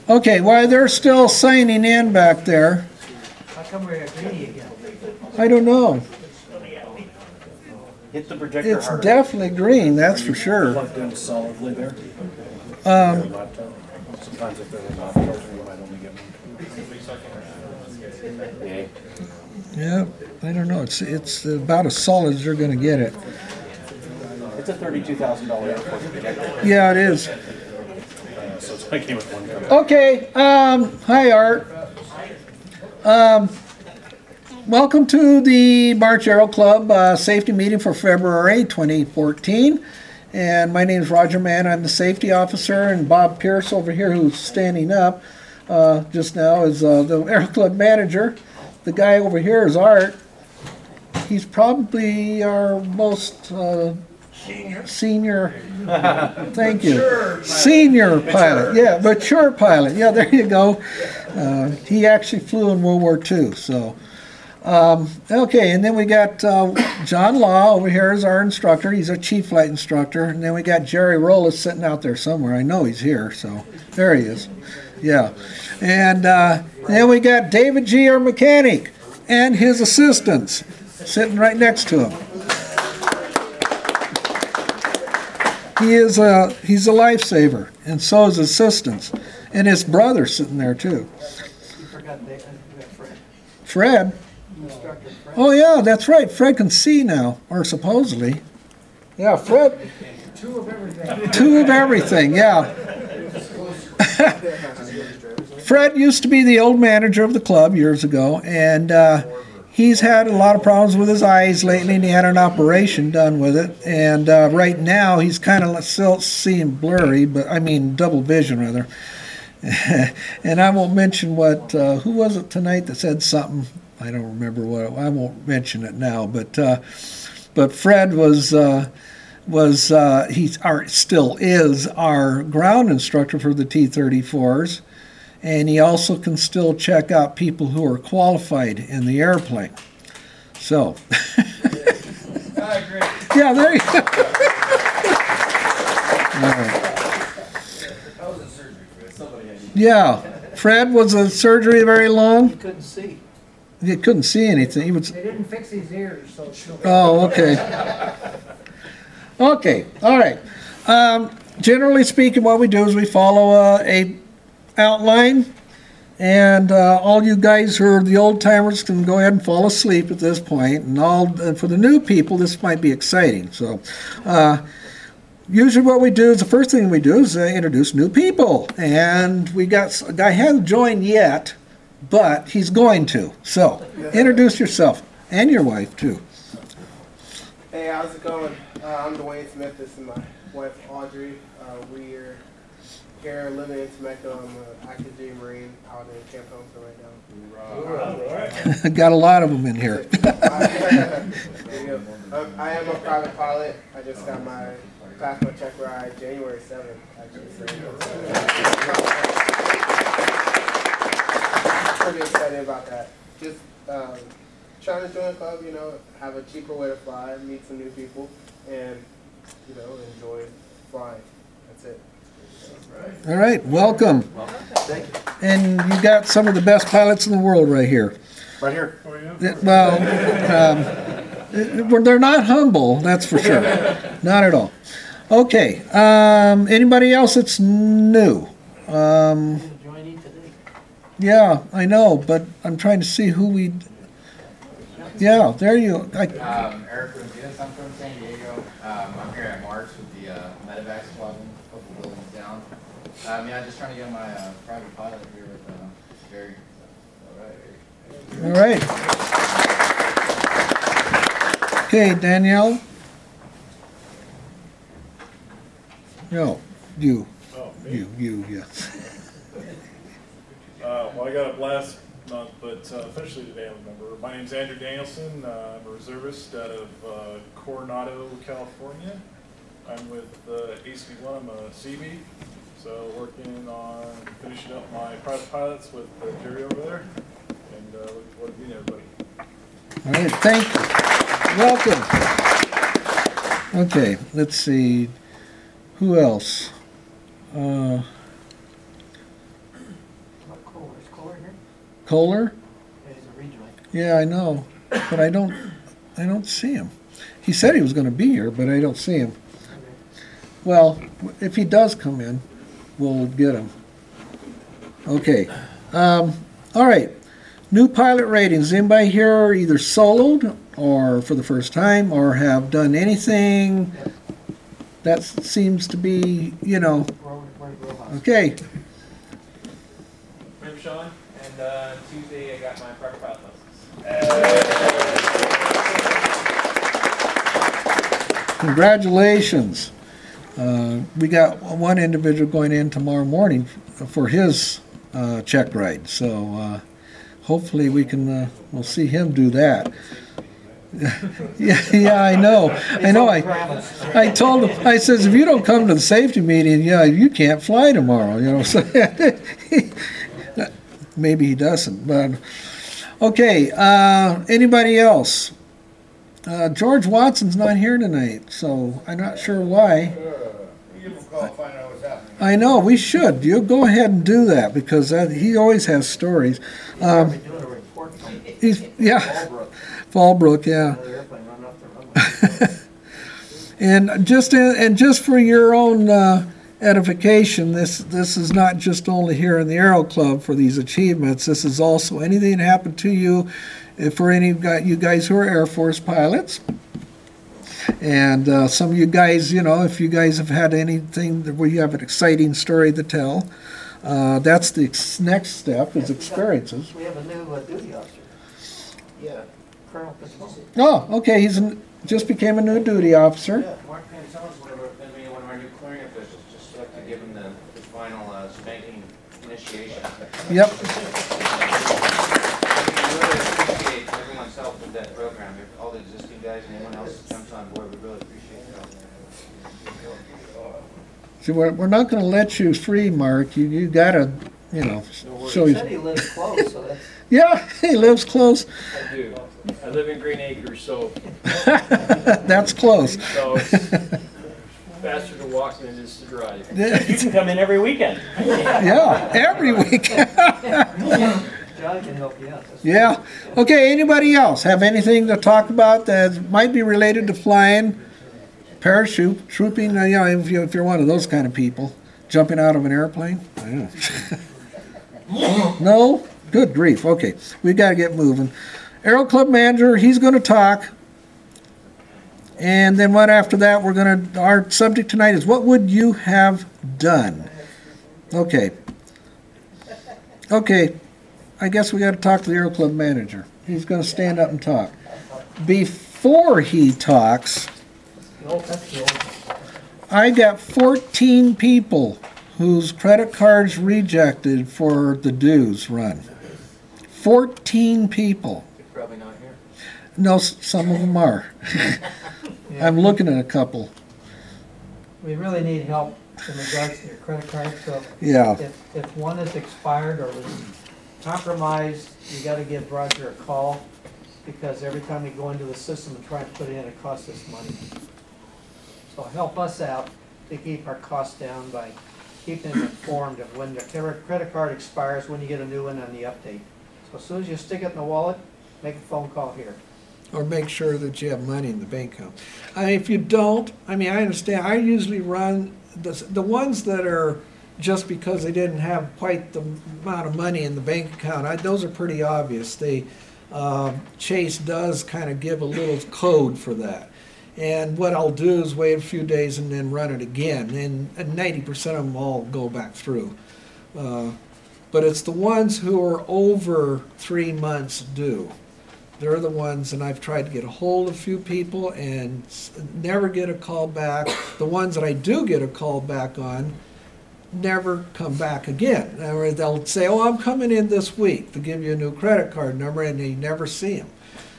Okay, while they're still signing in back there. How come we're greedy again? I don't know. Hit the projector It's harder. definitely green, that's for sure. Plugged in solidly there. Um, Sometimes if they're not charging, you might only get one. yeah, I don't know. It's about as solid as you're going to get it. It's a $32,000 Air Force projector. Yeah, it is. So it's like came with one cover. Okay, hi Art. Welcome to the March Aero Club safety meeting for February 2014. And my name is Roger Mann. I'm the safety officer, and Bob Pierce over here, who's standing up just now, is the Aero Club manager. The guy over here is Art. He's probably our most senior thank you. Senior pilot. Yeah, mature pilot. Yeah, there you go. He actually flew in World War II. So, okay, and then we got John Law over here as our instructor. He's our chief flight instructor. And then we got Jerry Rollis sitting out there somewhere. I know he's here, so there he is. Yeah. And then we got David G., our mechanic, and his assistants sitting right next to him. He's a lifesaver, and so is his assistants, and his brother sitting there too. You forgot Fred. Fred? Instructor Fred. Oh yeah, that's right. Fred can see now, or supposedly. Yeah, Fred. Two of everything. Two of everything. Yeah. Fred used to be the old manager of the club years ago, and he's had a lot of problems with his eyes lately, and he had an operation done with it. And right now, he's kind of still seeing blurry, but I mean double vision rather. And I won't mention what. Who was it tonight that said something? I don't remember what. I won't mention it now. But Fred still is our ground instructor for the T-34s. And he also can still check out people who are qualified in the airplane. So, yeah, there you go. Yeah, Fred was in surgery very long. He couldn't see. He couldn't see anything. He was. They didn't fix his ears, so it's no. Oh, okay. Okay, all right. Generally speaking, what we do is we follow a outline, and all you guys who are the old timers can go ahead and fall asleep at this point, and for the new people this might be exciting. So usually what we do is the first thing we do is introduce new people, and we got a guy hasn't joined yet, but he's going to. So introduce yourself and your wife too. Hey, how's it going? I'm Dwayne Smith. This is my wife Audrey. We're here living in Temecula. I'm an active duty Marine out in Camp Homestead right now. Got a lot of them in here. I am a private pilot. I just got passed my check ride January 7th, actually. So pretty excited about that. Just trying to join a club, have a cheaper way to fly, meet some new people, and, enjoy flying. That's it. All right, welcome. Thank you. And you got some of the best pilots in the world right here. Right here. Well, they're not humble, that's for sure. Not at all. Okay, anybody else that's new? Joining today. Yeah, I know, but I'm trying to see who we... Yeah, there you... Eric Rodriguez, I'm from San Diego. I'm here at March with the Medevac squadron, a couple buildings down. Yeah, just trying to get my private pilot here with Jerry. All right. Okay, Danielle. No, you. Oh, me? You, yeah. Well, I got up last month, but officially today I'm a member. My name's Andrew Danielson. I'm a reservist out of Coronado, California. I'm with AC1. I'm a CB. So working on finishing up my private pilots with Jerry over there. And looking forward to meeting everybody. All right, thank you. Welcome. Okay, let's see. Who else? Kohler's Kohler here? Kohler? Yeah, he's a regional. Yeah, I know, but I don't see him. He said he was going to be here, but I don't see him. Well, if he does come in, we'll get him. Okay. All right. New pilot ratings. Anybody here either soloed or for the first time or have done anything that seems to be, you know, okay. I'm Sean, and Tuesday I got my private pilot license. Congratulations. We got one individual going in tomorrow morning for his check ride, so hopefully we can, we'll see him do that. Yeah, I know. I told him, I says, if you don't come to the safety meeting, yeah, you can't fly tomorrow, you know. So maybe he doesn't, but okay. Anybody else? George Watson's not here tonight, so I'm not sure why. I know, we should. You go ahead and do that because he always has stories. Yeah, Fallbrook, yeah. And just for your own edification, this is not just only here in the Aero Club for these achievements. This is also anything that happened to you, for any of you guys who are Air Force pilots. And some of you guys, you know, if you guys have had anything where you have an exciting story to tell, that's the next step is experiences. We have a new duty officer. Yeah, Colonel Patel. Oh, okay, just became a new duty officer. Yeah, Mark Pantel's going to be one of our new clearing officials, just like to give him the final spanking initiation. Yep. We really appreciate everyone's help with that program. If all the existing guys and anyone else that comes on board, we really appreciate your help. See, we're not going to let you free, Mark. You got to, you know, show He you. said he lives close, so that's... Yeah, he lives close. I do. I live in Green Acres, so That's close. it's faster to walk than it is to drive. You can come in every weekend. Yeah, every week. John can help you out. Yeah. Okay, anybody else have anything to talk about that might be related to flying, parachute, trooping, you know, if you're one of those kind of people, jumping out of an airplane? Yeah. No? Good grief. Okay, we've got to get moving. Aero Club manager, he's going to talk. And then what after that, our subject tonight is what would you have done? Okay. Okay, I guess we got to talk to the Aero Club manager. He's going to stand up and talk. Before he talks, I got 14 people whose credit cards rejected for the dues run. 14 people. You're probably not here. No, some of them are. I'm looking at a couple. We really need help in regards to your credit card, so Yeah. if one is expired or was compromised, you gotta give Roger a call, because every time we go into the system and try and put it in, it costs us money. So help us out to keep our costs down by keeping them informed of when the credit card expires, when you get a new one on the update. So as soon as you stick it in the wallet, make a phone call here. Or make sure that you have money in the bank account. I mean, if you don't, I mean, I understand. I usually run the ones that are just because they didn't have quite the amount of money in the bank account. Those are pretty obvious. Chase does kind of give a little code for that. And what I'll do is wait a few days and then run it again. And 90% of them all go back through. But it's the ones who are over 3 months due. They're the ones, and I've tried to get a hold of a few people and never get a call back. The ones that I do get a call back on never come back again. Or they'll say, oh, I'm coming in this week to give you a new credit card number, and you never see them.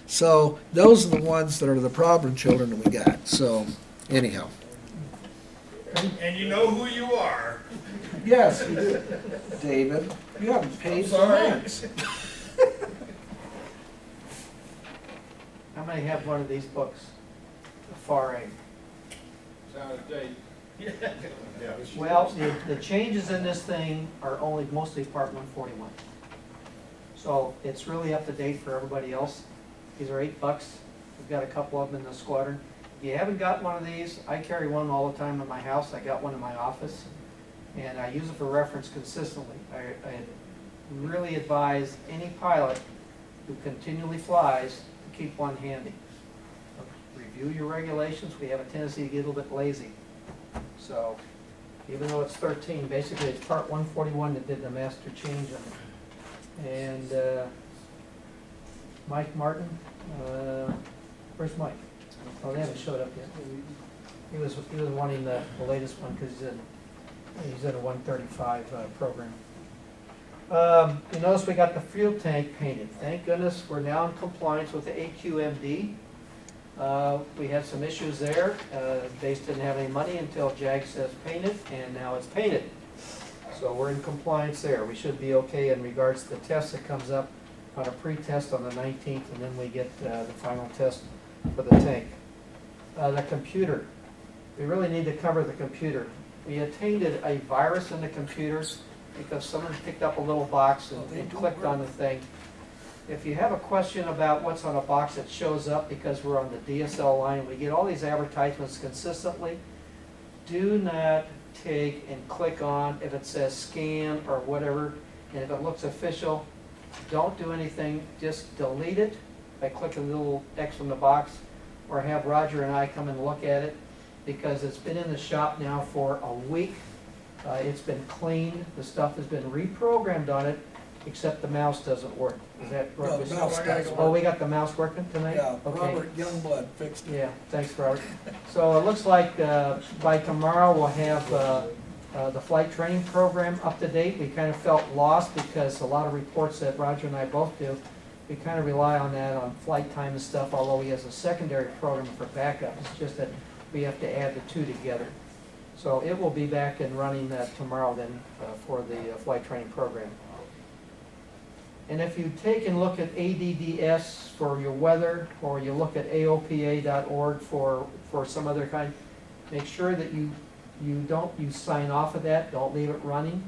So those are the ones that are the problem children that we got. So anyhow. And you know who you are. Yes, you do. David, you haven't paid for rent. How many have one of these books? The FAR A. It's out of date. Well, the changes in this thing are only mostly Part 141. So it's really up to date for everybody else. These are $8. We've got a couple of them in the squadron. If you haven't got one of these, I carry one all the time in my house. I got one in my office, and I use it for reference consistently. I really advise any pilot who continually flies to keep one handy. Review your regulations. We have a tendency to get a little bit lazy. So even though it's 13, basically it's Part 141 that did the master change on it. And Mike Martin, where's Mike? Oh, they haven't showed up yet. He was wanting the latest one because he's in a 135 program. You notice we got the fuel tank painted. Thank goodness we're now in compliance with the AQMD. We had some issues there. Base didn't have any money until JAG says paint it, and now it's painted. So we're in compliance there. We should be okay in regards to the test that comes up on a pre-test on the 19th, and then we get the final test for the tank. The computer. We really need to cover the computer. We attained a virus in the computer because someone picked up a little box and clicked on the thing. If you have a question about what's on a box that shows up because we're on the DSL line, we get all these advertisements consistently. Do not take and click on if it says scan or whatever, and if it looks official, don't do anything. Just delete it by clicking the little X on the box, or have Roger and I come and look at it, because it's been in the shop now for a week. It's been cleaned. The stuff has been reprogrammed on it, except the mouse doesn't work. Is that right? No, the mouse does Oh, work. we got the mouse working tonight? Yeah, Okay. Robert Youngblood fixed it. Yeah, thanks, Robert. So it looks like by tomorrow we'll have the flight training program up to date. We kind of felt lost because a lot of reports that Roger and I both do, we kind of rely on that on flight time and stuff, although he has a secondary program for backup. It's just that we have to add the two together. So it will be back and running tomorrow then for the flight training program. And if you take and look at ADDS for your weather, or you look at AOPA.org for some other kind, make sure that you sign off of that. Don't leave it running.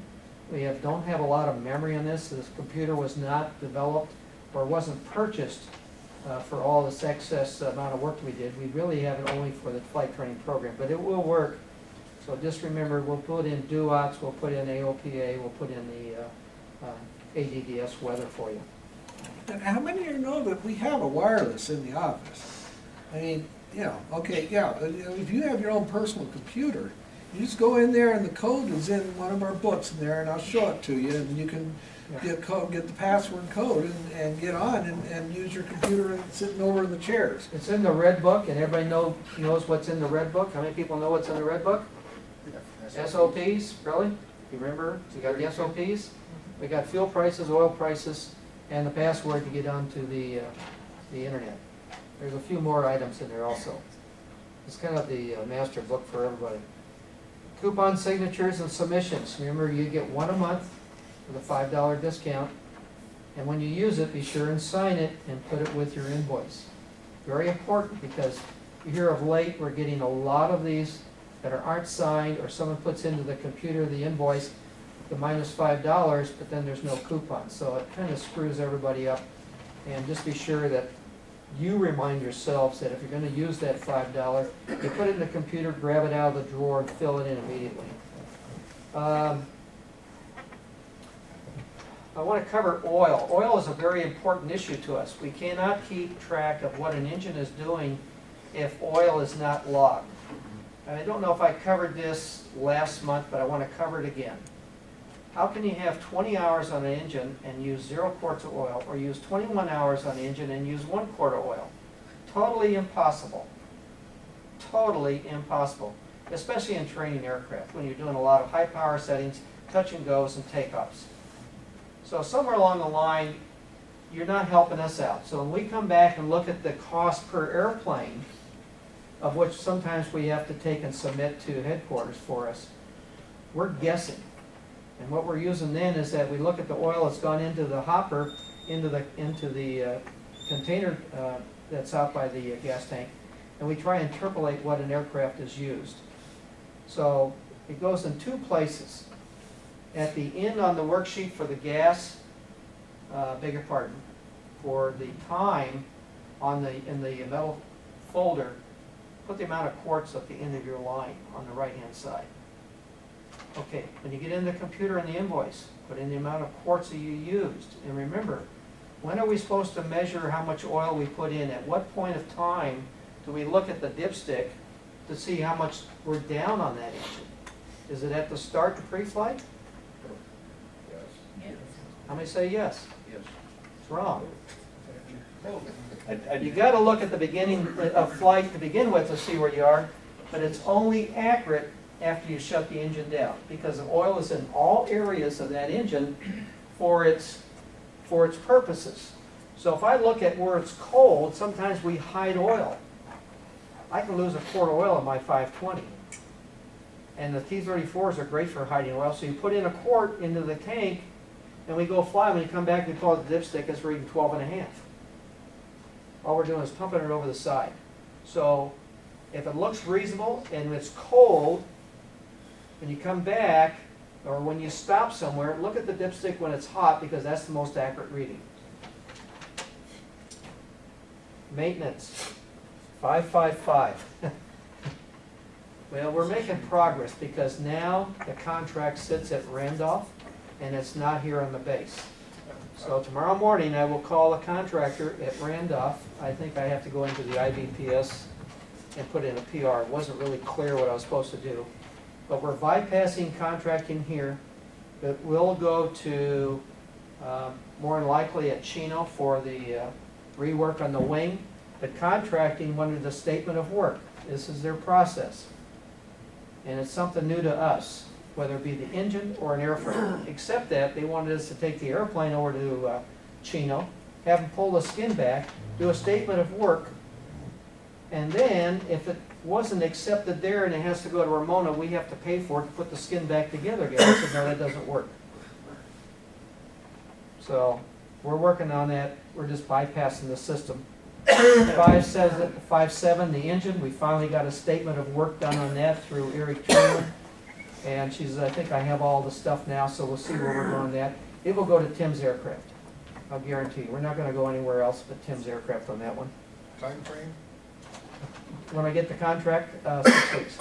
We don't have a lot of memory on this. This computer was not developed or wasn't purchased for all this excess amount of work we did. We really have it only for the flight training program, but it will work. So just remember, we'll put in DUOTS, we'll put in AOPA, we'll put in the ADDS weather for you. And how many of you know that we have a wireless in the office? I mean, okay, yeah, if you have your own personal computer, you just go in there and the code is in one of our books in there, and I'll show it to you, and you can get the password and code and get on and use your computer and sitting over in the chairs. It's in the red book, and everybody knows what's in the red book. How many people know what's in the red book? SOPs, really? You remember? You got the SOPs? We got fuel prices, oil prices, and the password to get onto the internet. There's a few more items in there also. It's kind of the master book for everybody. Coupon signatures and submissions. Remember, you get one a month with a $5 discount, and when you use it, be sure and sign it and put it with your invoice. Very important, because you hear of late we're getting a lot of these that aren't signed, or someone puts into the computer the invoice the minus $5, but then there's no coupon. So it kind of screws everybody up. And just be sure that you remind yourselves that if you're going to use that $5, you put it in the computer, grab it out of the drawer, and fill it in immediately. I want to cover oil. Oil is a very important issue to us. We cannot keep track of what an engine is doing if oil is not logged. I don't know if I covered this last month, but I want to cover it again. How can you have 20 hours on an engine and use 0 quarts of oil, or use 21 hours on the engine and use 1 quart of oil? Totally impossible. Totally impossible. Especially in training aircraft, when you're doing a lot of high power settings, touch and goes, and takeoffs. So somewhere along the line, you're not helping us out. So when we come back and look at the cost per airplane, of which sometimes we have to take and submit to headquarters for us, we're guessing. And what we're using then is that we look at the oil that's gone into the hopper, into the container that's out by the gas tank, and we try and interpolate what an aircraft is used. So it goes in two places. At the end on the worksheet for the gas, beg your pardon, for the time in the metal folder, put the amount of quarts at the end of your line on the right-hand side. Okay, when you get in the computer and the invoice, put in the amount of quarts that you used. And remember, when are we supposed to measure how much oil we put in? At what point of time do we look at the dipstick to see how much we're down on that engine? Is it at the start of pre-flight? Yes. How many say yes? Yes. It's wrong. I You got to look at the beginning of flight to begin with to see where you are, but it's only accurate after you shut the engine down, because the oil is in all areas of that engine for its purposes. So if I look at where it's cold, sometimes we hide oil. I can lose a quart of oil in my 520. And the T-34s are great for hiding oil. So you put in a quart into the tank, and we go fly. When you come back, we pull out the dipstick, it's reading 12.5. All we're doing is pumping it over the side. So if it looks reasonable and it's cold, when you come back, or when you stop somewhere, look at the dipstick when it's hot, because that's the most accurate reading. Maintenance, 555. Well, we're making progress, because now the contract sits at Randolph, and it's not here on the base. So tomorrow morning, I will call a contractor at Randolph. I think I have to go into the IBPS and put in a PR. It wasn't really clear what I was supposed to do. But we're bypassing contracting here. It will go to, more than likely, at Chino for the rework on the wing. But contracting wanted the statement of work. This is their process. And it's something new to us, whether it be the engine or an airframe. Except that they wanted us to take the airplane over to Chino, have them pull the skin back, do a statement of work, and then if it wasn't accepted there and it has to go to Ramona, we have to pay for it to put the skin back together again. I said, no, that doesn't work. So we're working on that. We're just bypassing the system. 5.7, the engine, we finally got a statement of work done on that through Eric Truman. And she says, I think I have all the stuff now, so we'll see where we're going with that. It will go to Tim's aircraft. I'll guarantee you. We're not going to go anywhere else but Tim's aircraft on that one. Time frame? When I get the contract, 6 weeks.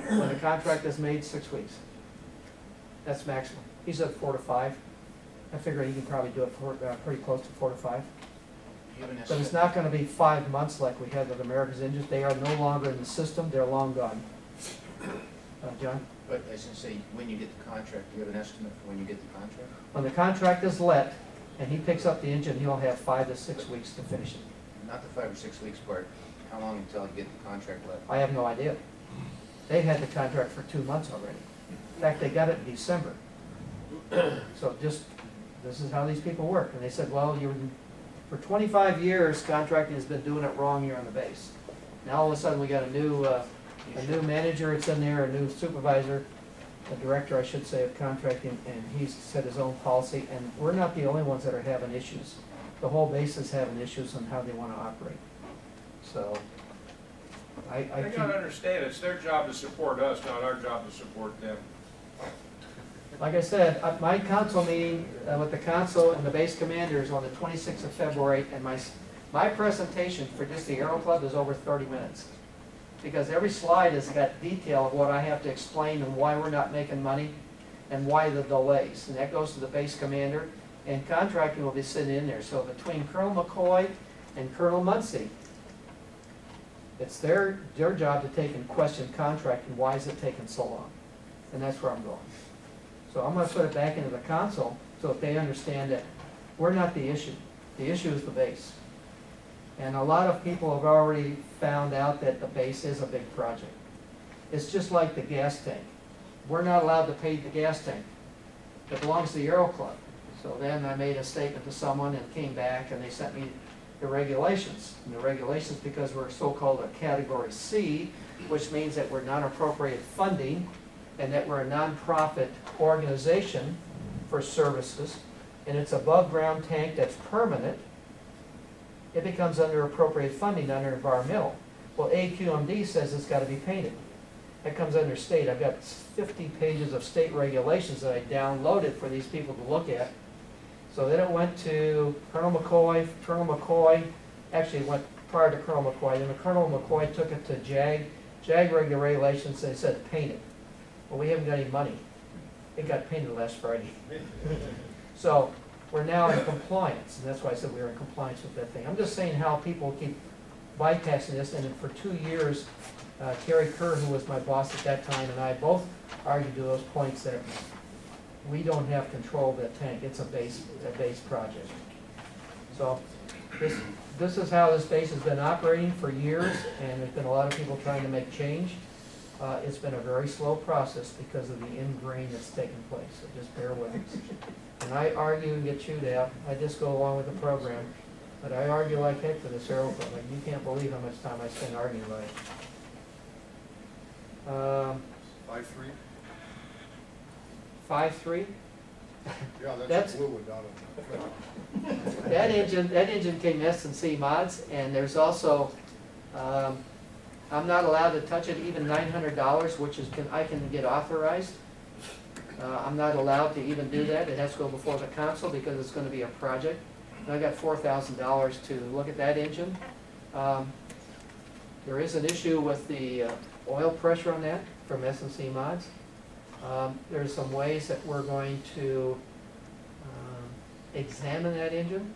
When the contract is made, 6 weeks. That's maximum. He said 4 to 5. I figure he can probably do it for, pretty close to 4 to 5. But it's not going to be 5 months like we had with America's engines. They are no longer in the system. They're long gone. John? But I was going to say, when you get the contract, do you have an estimate for when you get the contract? When the contract is let and he picks up the engine, he'll have 5 to 6 weeks to finish it. Not the 5 or 6 weeks part. How long until you get the contract let? I have no idea. They had the contract for 2 months already. In fact, they got it in December. So just, this is how these people work. And they said, well, for 25 years, contracting has been doing it wrong here on the base. Now all of a sudden we got a new manager that's in there, a new supervisor, a director, I should say, of contracting, and he's set his own policy. And we're not the only ones that are having issues. The whole base is having issues on how they want to operate. So I They gotta understand, it's their job to support us, not our job to support them. like I said, my council meeting with the council and the base commanders on the 26th of February, and my presentation for just the Aero Club is over 30 minutes. Because every slide has got detail of what I have to explain and why we're not making money and why the delays. And that goes to the base commander, and contracting will be sitting in there. So between Colonel McCoy and Colonel Muncie, it's their job to take and question contracting. Why is it taking so long? And that's where I'm going. So I'm going to put it back into the council so that they understand that we're not the issue. The issue is the base. And a lot of people have already found out that the base is a big project. It's just like the gas tank. We're not allowed to pay the gas tank. It belongs to the Aero Club. So then I made a statement to someone and came back and they sent me the regulations. And the regulations, because we're so-called a Category C, which means that we're non-appropriate funding and that we're a nonprofit organization for services, and it's above ground tank that's permanent, it becomes under appropriate funding under environmental. Well, AQMD says it's got to be painted. That comes under state. I've got 50 pages of state regulations that I downloaded for these people to look at. So then it went to Colonel McCoy. Colonel McCoy actually went prior to Colonel McCoy. Then Colonel McCoy took it to JAG. JAG regulations, they said paint it. Well, we haven't got any money. It got painted last Friday. So we're now in compliance, and that's why I said we were in compliance with that thing. I'm just saying how people keep bypassing this, and for 2 years, Kerry Kerr, who was my boss at that time, and I both argued to those points that we don't have control of that tank. It's a base project. So this is how this base has been operating for years, and there's been a lot of people trying to make change. It's been a very slow process because of the ingrain that's taken place, so just bear with us. And I argue and get chewed out. I just go along with the program, but I argue like heck for this Aero program. You can't believe how much time I spend arguing about it. 5.3? 5.3? Yeah, That's- a blue one down on That engine came S&C mods, and there's also, I'm not allowed to touch it, even $900, which is I can get authorized. I'm not allowed to even do that. It has to go before the council because it's going to be a project. And I got $4,000 to look at that engine. There is an issue with the oil pressure on that from S&C mods. There's some ways that we're going to examine that engine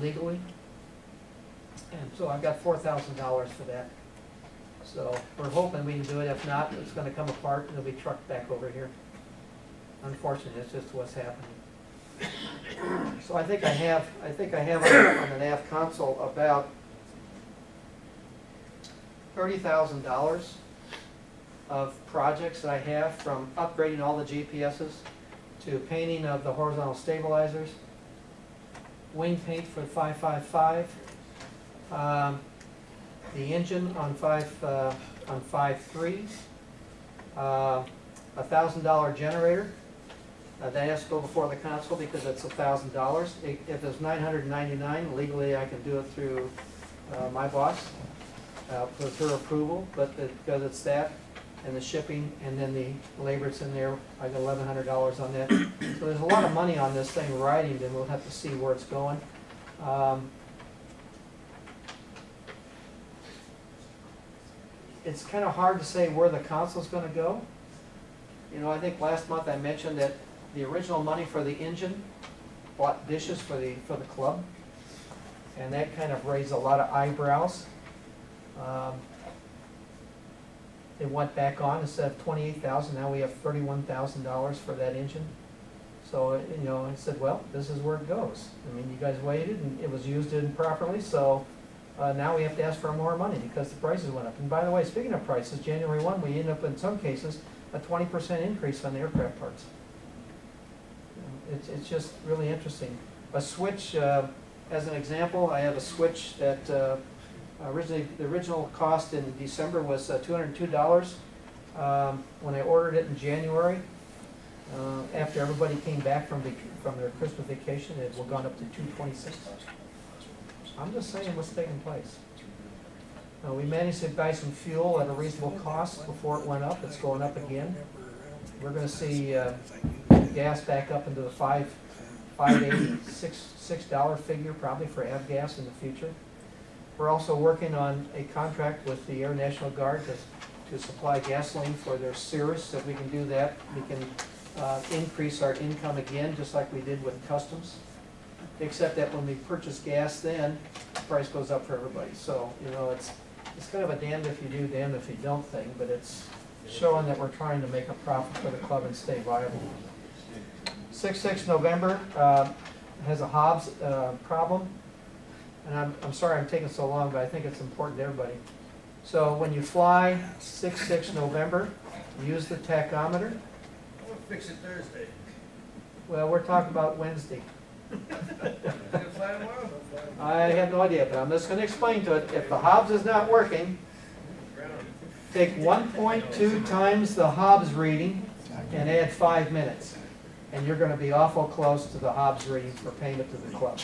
legally. And so I've got $4,000 for that. So we're hoping we can do it. If not, it's going to come apart and it'll be trucked back over here. Unfortunately, it's just what's happening. So I think I have on the nav console about $30,000 of projects that I have, from upgrading all the GPSs to painting of the horizontal stabilizers, wing paint for 555, the engine on 5.3, $1,000 generator. That has to go before the council because it's $1,000. If it's $999, legally I can do it through my boss with her approval, but because it's that and the shipping and then the labor that's in there, I got $1,100 on that. So there's a lot of money on this thing riding, and we'll have to see where it's going. It's kind of hard to say where the council's going to go. You know, I think last month I mentioned that the original money for the engine bought dishes for the club, and that kind of raised a lot of eyebrows. It went back on. Instead of $28,000, now we have $31,000 for that engine. So you know, I said, well, this is where it goes. I mean, you guys waited, and it was used improperly, so now we have to ask for more money because the prices went up. And by the way, speaking of prices, January 1, we end up in some cases a 20% increase on the aircraft parts. It's just really interesting. A switch, as an example, I have a switch that originally, the original cost in December was $202. When I ordered it in January, after everybody came back from their Christmas vacation, it had gone up to $226. I'm just saying what's taking place. We managed to buy some fuel at a reasonable cost before it went up. It's going up again. We're going to see gas back up into the $5.80, $6 figure probably for avgas in the future. We're also working on a contract with the Air National Guard to supply gasoline for their Cirrus. If we can do that, we can increase our income again, just like we did with customs. Except that when we purchase gas, then the price goes up for everybody. So, you know, it's kind of a damned if you do, damned if you don't thing, but it's showing that we're trying to make a profit for the club and stay viable. 6/6 November has a Hobbs problem. And I'm sorry I'm taking so long, but I think it's important to everybody. So when you fly 6/6 November, use the tachometer. We'll fix it Thursday. Well, we're talking about Wednesday. You gonna fly tomorrow? I have no idea, but I'm just going to explain to it. If the Hobbs is not working, take 1.2 times the Hobbs reading and add 5 minutes. And you're going to be awful close to the Hobbs reading for payment to the club.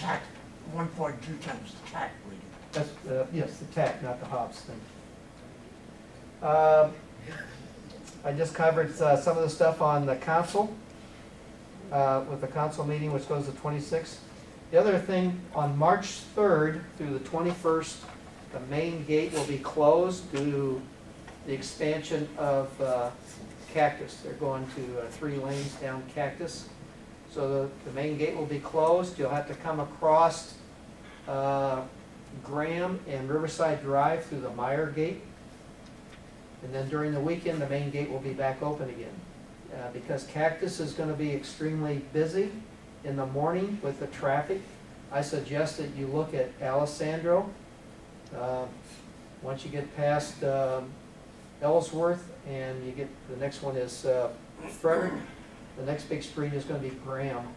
1.2 times the tack weighting. That's, yes, the tack, not the hops thing. I just covered some of the stuff on the council, with the council meeting, which goes to 26th. The other thing, on March 3rd through the 21st, the main gate will be closed due to the expansion of Cactus. They're going to 3 lanes down Cactus. So the main gate will be closed. You'll have to come across Graham and Riverside Drive through the Meyer Gate. And then during the weekend, the main gate will be back open again. Because Cactus is going to be extremely busy in the morning with the traffic, I suggest that you look at Alessandro. Once you get past Ellsworth and you get, the next one is Frederick, the next big street is going to be Graham.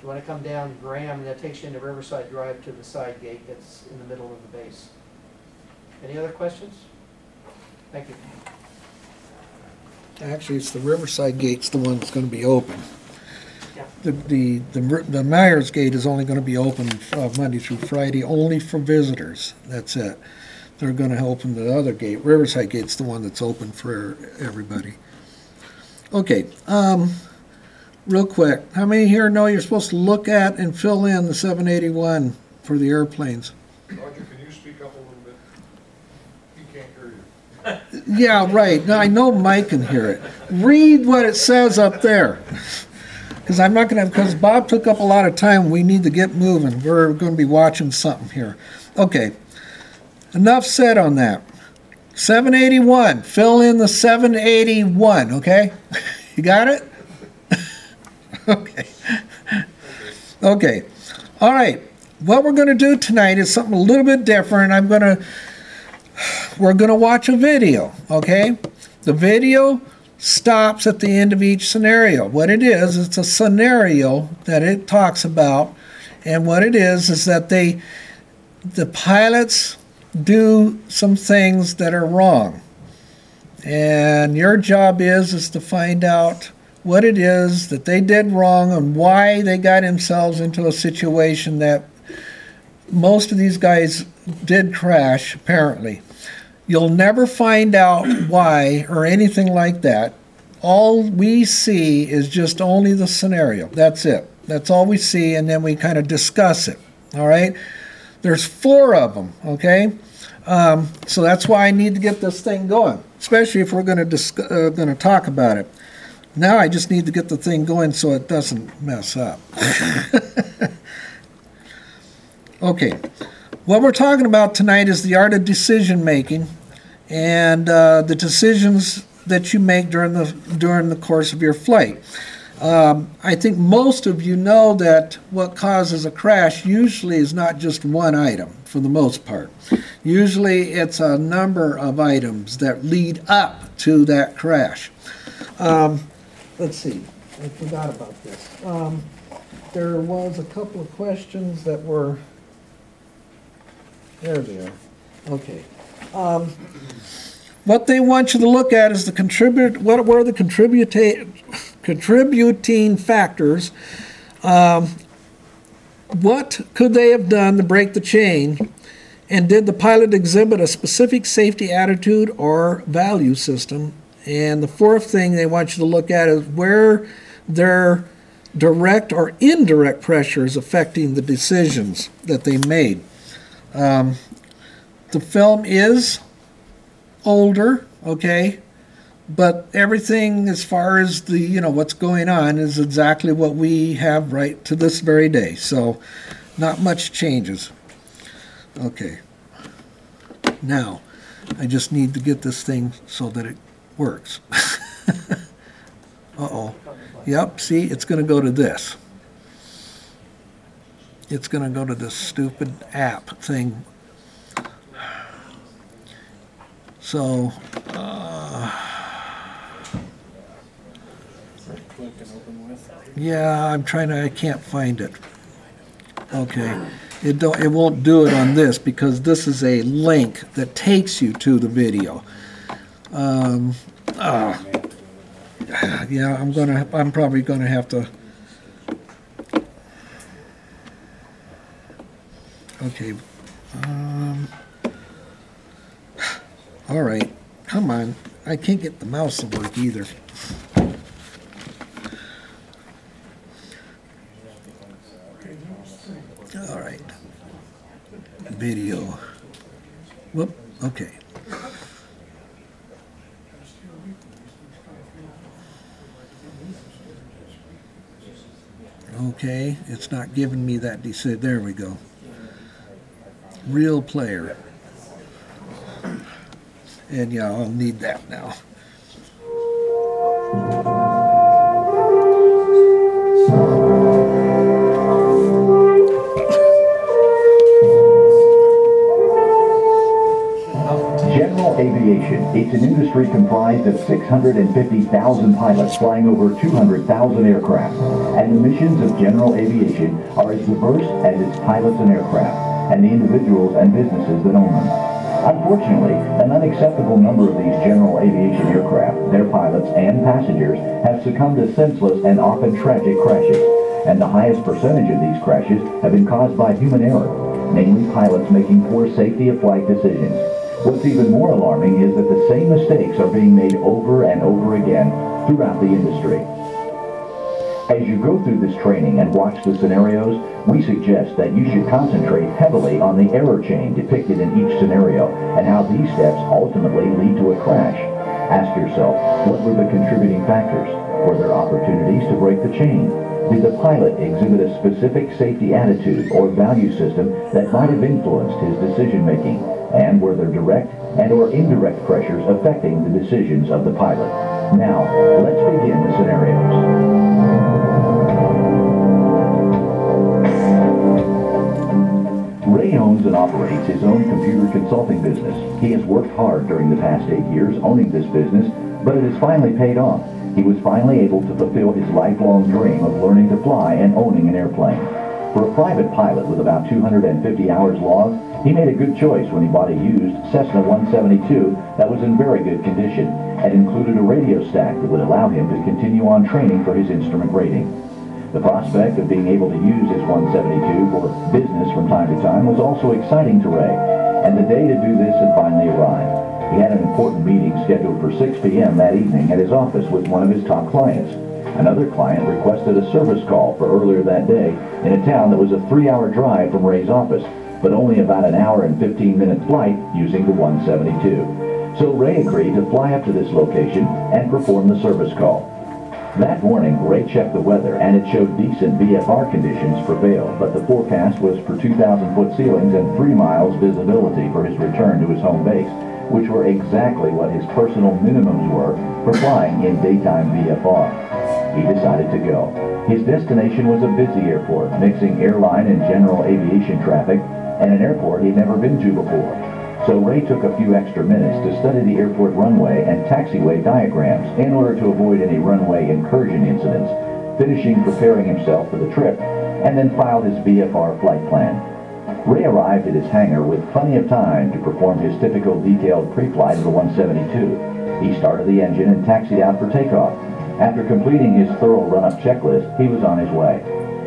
You want to come down Graham, and that takes you into Riverside Drive to the side gate that's in the middle of the base. Any other questions? Thank you. Actually, it's the Riverside Gate's the one that's going to be open. Yeah. The Myers Gate is only going to be open Monday through Friday, only for visitors. That's it. They're going to open the other gate. Riverside Gate's the one that's open for everybody. Okay, real quick. How many here know you're supposed to look at and fill in the 781 for the airplanes? Roger, can you speak up a little bit? He can't hear you. Yeah, right. No, I know Mike can hear it. Read what it says up there. Because I'm not going to, because Bob took up a lot of time. We need to get moving. We're going to be watching something here. Okay. Enough said on that. 781. Fill in the 781, okay? You got it? Okay. Okay. All right. What we're going to do tonight is something a little bit different. We're going to watch a video, okay? The video stops at the end of each scenario. What it is, it's a scenario that it talks about, and what it is that the pilots do some things that are wrong. And your job is to find out what it is that they did wrong and why they got themselves into a situation that most of these guys did crash, apparently. You'll never find out why or anything like that. All we see is just only the scenario. That's it. That's all we see, and then we kind of discuss it. All right? There's 4 of them, okay? So that's why I need to get this thing going, especially if we're going to talk about it. Now I just need to get the thing going so it doesn't mess up. Okay. What we're talking about tonight is the art of decision making and the decisions that you make during the course of your flight. I think most of you know that what causes a crash usually is not just one item, for the most part. Usually it's a number of items that lead up to that crash. Let's see, I forgot about this. There was a couple of questions that were, there they are. Okay. What they want you to look at is what were the contributing factors. What could they have done to break the chain? And did the pilot exhibit a specific safety attitude or value system? And the 4th thing they want you to look at is where their direct or indirect pressure is affecting the decisions that they made. The film is older, okay, but everything as far as the what's going on is exactly what we have right to this very day. So not much changes. Okay. Now I just need to get this thing so that it works. Uh-oh. Yep, see, it's going to go to this. It's going to go to this stupid app thing. So, yeah, I can't find it. Okay, it won't do it on this because this is a link that takes you to the video. Yeah, I'm probably gonna have to. Okay. All right. Come on. I can't get the mouse to work either. All right. Video. Whoop. Okay. Okay, it's not giving me that decision. There we go. Real player. And yeah, I'll need that now. General aviation. It's an industry comprised of 650,000 pilots flying over 200,000 aircraft. And the missions of general aviation are as diverse as its pilots and aircraft, and the individuals and businesses that own them. Unfortunately, an unacceptable number of these general aviation aircraft, their pilots and passengers, have succumbed to senseless and often tragic crashes. And the highest percentage of these crashes have been caused by human error, namely pilots making poor safety of flight decisions. What's even more alarming is that the same mistakes are being made over and over again throughout the industry. As you go through this training and watch the scenarios, we suggest that you should concentrate heavily on the error chain depicted in each scenario and how these steps ultimately lead to a crash. Ask yourself, what were the contributing factors? Were there opportunities to break the chain? Did the pilot exhibit a specific safety attitude or value system that might have influenced his decision-making? And were there direct and or indirect pressures affecting the decisions of the pilot? Now, let's begin the scenarios. Ray owns and operates his own computer consulting business. He has worked hard during the past 8 years owning this business, but it has finally paid off. He was finally able to fulfill his lifelong dream of learning to fly and owning an airplane. For a private pilot with about 250 hours logged, he made a good choice when he bought a used Cessna 172 that was in very good condition and included a radio stack that would allow him to continue on training for his instrument rating. The prospect of being able to use his 172 for business from time to time was also exciting to Ray, and the day to do this had finally arrived. He had an important meeting scheduled for 6 p.m. that evening at his office with one of his top clients. Another client requested a service call for earlier that day in a town that was a 3-hour drive from Ray's office, but only about an hour and 15-minute flight using the 172. So Ray agreed to fly up to this location and perform the service call. That morning, Ray checked the weather, and it showed decent VFR conditions for Vail, but the forecast was for 2,000-foot ceilings and 3 miles visibility for his return to his home base, which were exactly what his personal minimums were for flying in daytime VFR. He decided to go. His destination was a busy airport, mixing airline and general aviation traffic, and an airport he'd never been to before. So Ray took a few extra minutes to study the airport runway and taxiway diagrams in order to avoid any runway incursion incidents, finishing preparing himself for the trip, and then filed his VFR flight plan. Ray arrived at his hangar with plenty of time to perform his typical detailed pre-flight of the 172. He started the engine and taxied out for takeoff. After completing his thorough run-up checklist, he was on his way.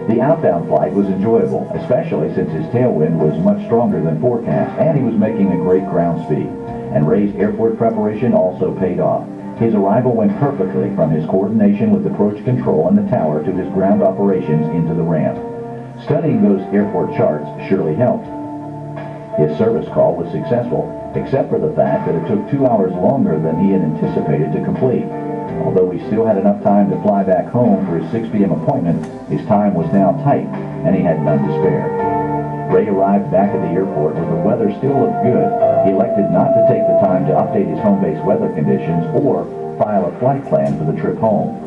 The outbound flight was enjoyable, especially since his tailwind was much stronger than forecast, and he was making a great ground speed. And Ray's airport preparation also paid off. His arrival went perfectly from his coordination with approach control and the tower to his ground operations into the ramp. Studying those airport charts surely helped. His service call was successful, except for the fact that it took 2 hours longer than he had anticipated to complete. Although he still had enough time to fly back home for his 6 p.m. appointment, his time was now tight, and he had none to spare. Ray arrived back at the airport where the weather still looked good. He elected not to take the time to update his home base weather conditions or file a flight plan for the trip home.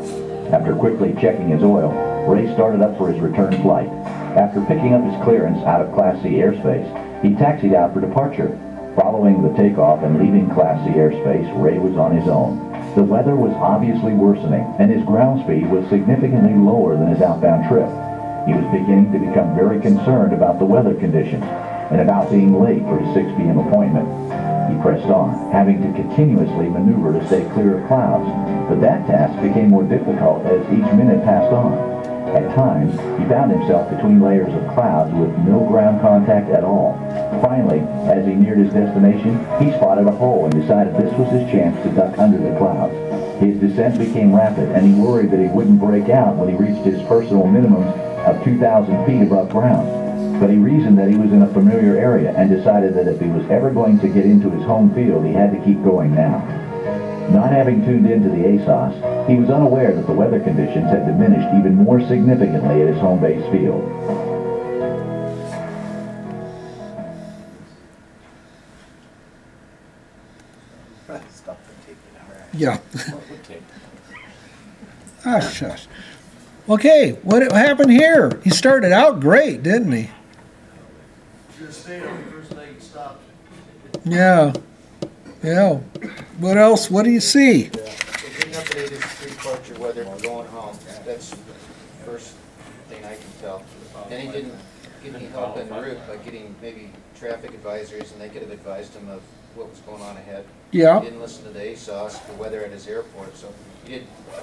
After quickly checking his oil, Ray started up for his return flight. After picking up his clearance out of Class C airspace, he taxied out for departure. Following the takeoff and leaving Class C airspace, Ray was on his own. The weather was obviously worsening, and his ground speed was significantly lower than his outbound trip. He was beginning to become very concerned about the weather conditions and about being late for his 6 p.m. appointment. He pressed on, having to continuously maneuver to stay clear of clouds, but that task became more difficult as each minute passed on. At times, he found himself between layers of clouds with no ground contact at all. Finally, as he neared his destination, he spotted a hole and decided this was his chance to duck under the clouds. His descent became rapid, and he worried that he wouldn't break out when he reached his personal minimum of 2,000 feet above ground. But he reasoned that he was in a familiar area and decided that if he was ever going to get into his home field, he had to keep going now. Not having tuned into the ASOS, he was unaware that the weather conditions had diminished even more significantly at his home base field. Stop the tape now. Yeah. Ah, shush. Okay, what happened here? He started out great, didn't he? Just stayed on the first leg and stopped. Yeah. Yeah. What else? What do you see? So getting up at 8 is pre-departure weather for going home. That's the first thing I can tell. Then he didn't get any help en route by getting maybe traffic advisories, and they could have advised him of what was going on ahead. Yeah. He didn't listen to the ASOS for weather at his airport, so he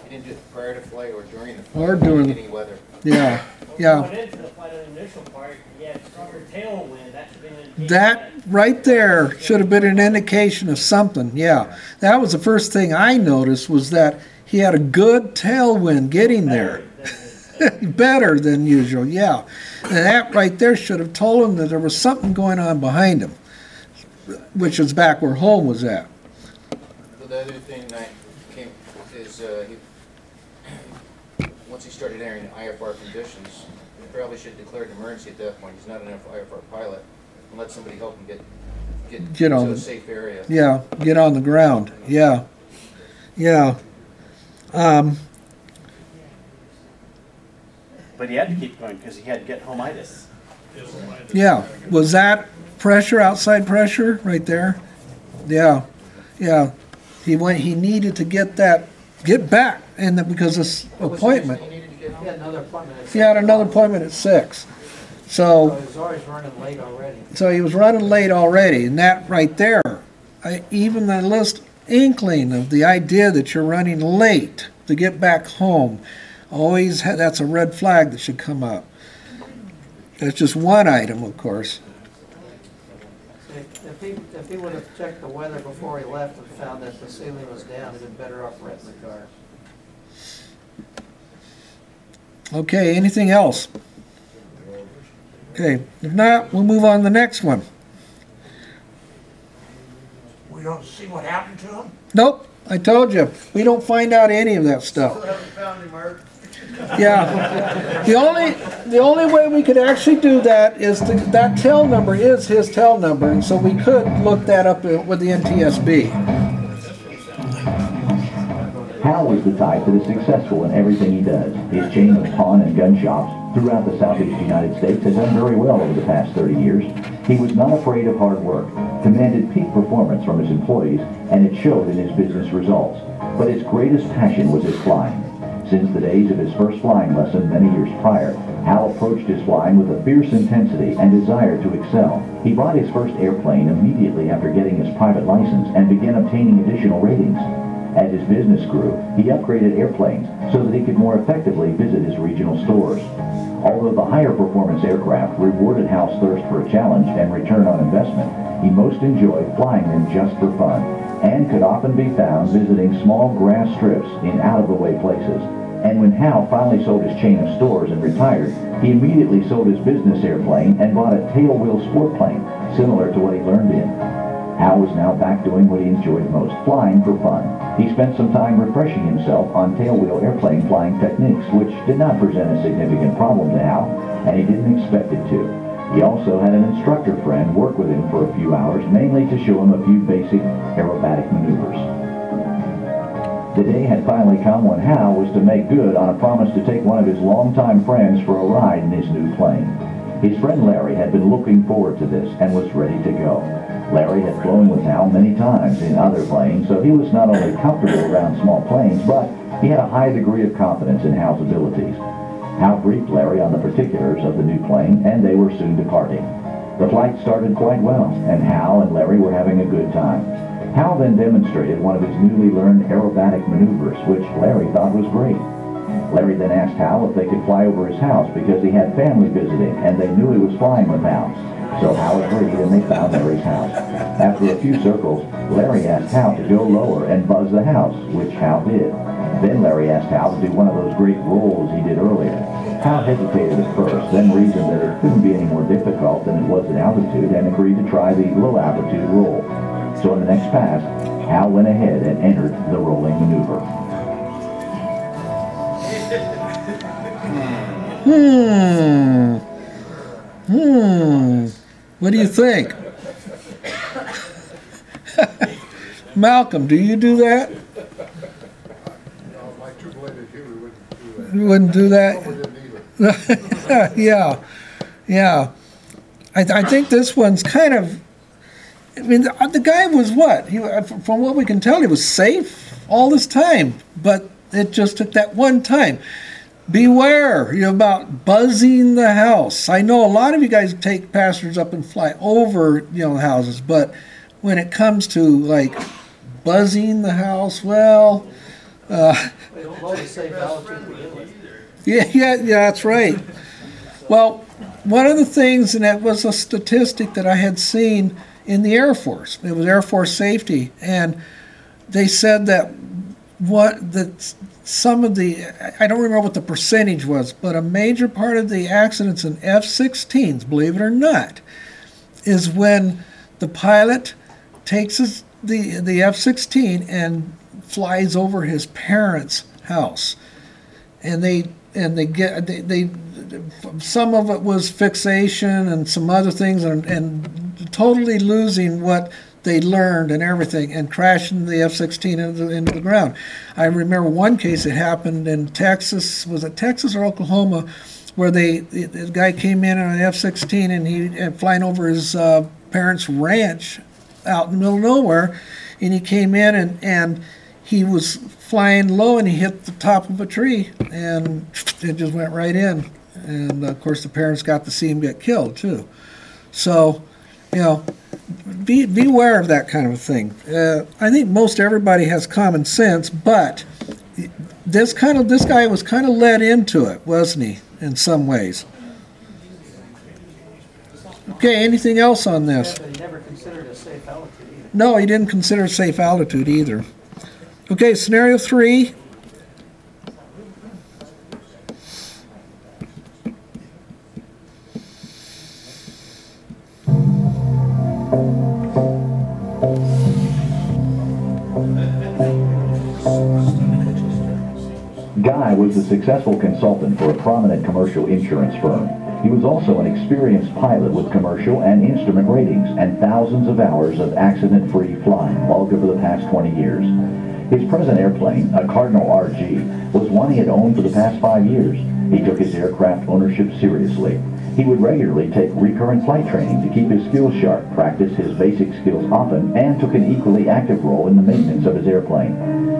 didn't do it prior to flight or during the flight. Or during any weather. Yeah. Yeah. Going into the flight on the initial part, you had stronger tailwind. That should have been an indication That right there should have been an indication of something. Yeah. That was the first thing I noticed, was that he had a good tailwind getting there. Better than usual, yeah. And that right there should have told him that there was something going on behind him, which is back where home was at. But the other thing that came is once he started entering IFR conditions, he probably should have declared an emergency at that point. He's not an IFR pilot, and let somebody help him get Get on to a the- safe area. Yeah, get on the ground. Yeah. Yeah. But he had to keep going because he had to get home-itis. Yeah. Was that pressure, outside pressure, right there? Yeah. Yeah. He needed to get back, and because of this What was the appointment. reason he needed to get He home? had another appointment at He had another appointment at 6. So So he was always running late already. he was running late already, and that right there, even the list inkling of the idea that you're running late to get back home, that's a red flag that should come up. That's just one item, of course. If he would have checked the weather before he left and found that the ceiling was down, he'd been better off renting the car. Okay, anything else? Okay, if not, we'll move on to the next one. We don't see what happened to him? Nope, I told you, we don't find out any of that stuff. Still haven't found him, Art. Yeah, the only way we could actually do that is that tail number is his tail number, and so we could look that up with the NTSB. Hal was the type that is successful in everything he does. His chain of pawn and gun shops throughout the southeast United States has done very well over the past 30 years. He was not afraid of hard work, commanded peak performance from his employees, and it showed in his business results. But his greatest passion was his flying. Since the days of his first flying lesson many years prior, Hal approached his flying with a fierce intensity and desire to excel. He bought his first airplane immediately after getting his private license and began obtaining additional ratings. As his business grew, he upgraded airplanes so that he could more effectively visit his regional stores. Although the higher performance aircraft rewarded Hal's thirst for a challenge and return on investment, he most enjoyed flying them just for fun, and could often be found visiting small grass strips in out-of-the-way places. And when Hal finally sold his chain of stores and retired, he immediately sold his business airplane and bought a tailwheel sport plane, similar to what he learned in. Hal was now back doing what he enjoyed most, flying for fun. He spent some time refreshing himself on tailwheel airplane flying techniques, which did not present a significant problem to Hal, and he didn't expect it to. He also had an instructor friend work with him for a few hours, mainly to show him a few basic aerobatic maneuvers. The day had finally come when Hal was to make good on a promise to take one of his longtime friends for a ride in his new plane. His friend Larry had been looking forward to this and was ready to go. Larry had flown with Hal many times in other planes, so he was not only comfortable around small planes, but he had a high degree of confidence in Hal's abilities. Hal briefed Larry on the particulars of the new plane, and they were soon departing. The flight started quite well, and Hal and Larry were having a good time. Hal then demonstrated one of his newly learned aerobatic maneuvers, which Larry thought was great. Larry then asked Hal if they could fly over his house because he had family visiting and they knew he was flying with Hal. So Hal agreed and they found Larry's house. After a few circles, Larry asked Hal to go lower and buzz the house, which Hal did. Then Larry asked Hal to do one of those great rolls he did earlier. Hal hesitated at first, then reasoned that it couldn't be any more difficult than it was at altitude and agreed to try the low altitude roll. So in the next pass, Hal went ahead and entered the rolling maneuver. What do you think? Malcolm, do you do that? You wouldn't do that? Yeah. I think this one's kind of, I mean, the guy was what? From what we can tell, he was safe all this time, but it just took that one time. Beware about buzzing the house. I know a lot of you guys take passengers up and fly over, the houses, but when it comes to like buzzing the house, well, They don't know the safe altitude to begin with. yeah, that's right. Well, one of the things, and that was a statistic that I had seen in the Air Force. It was Air Force safety, and they said that some of the, I don't remember what the percentage was, but a major part of the accidents in F-16s, believe it or not, is when the pilot takes the F-16 and flies over his parents' house, and they some of it was fixation and some other things, and totally losing what they learned and everything, and crashing the F-16 into the ground. I remember one case that happened in Texas. Was it Texas or Oklahoma, where the guy came in on an F-16 and he flying over his parents' ranch out in the middle of nowhere, and he came in and he was flying low and he hit the top of a tree and it just went right in. And of course the parents got to see him get killed too. So, beware of that kind of a thing. I think most everybody has common sense, but this guy was kind of led into it, wasn't he, in some ways? Okay, anything else on this? Yeah, but he never considered a safe altitude either. No, he didn't consider safe altitude either. Okay, scenario 3. Guy was a successful consultant for a prominent commercial insurance firm. He was also an experienced pilot with commercial and instrument ratings and thousands of hours of accident-free flying logged over the past 20 years. His present airplane, a Cardinal RG, was one he had owned for the past 5 years. He took his aircraft ownership seriously. He would regularly take recurrent flight training to keep his skills sharp, practice his basic skills often, and took an equally active role in the maintenance of his airplane.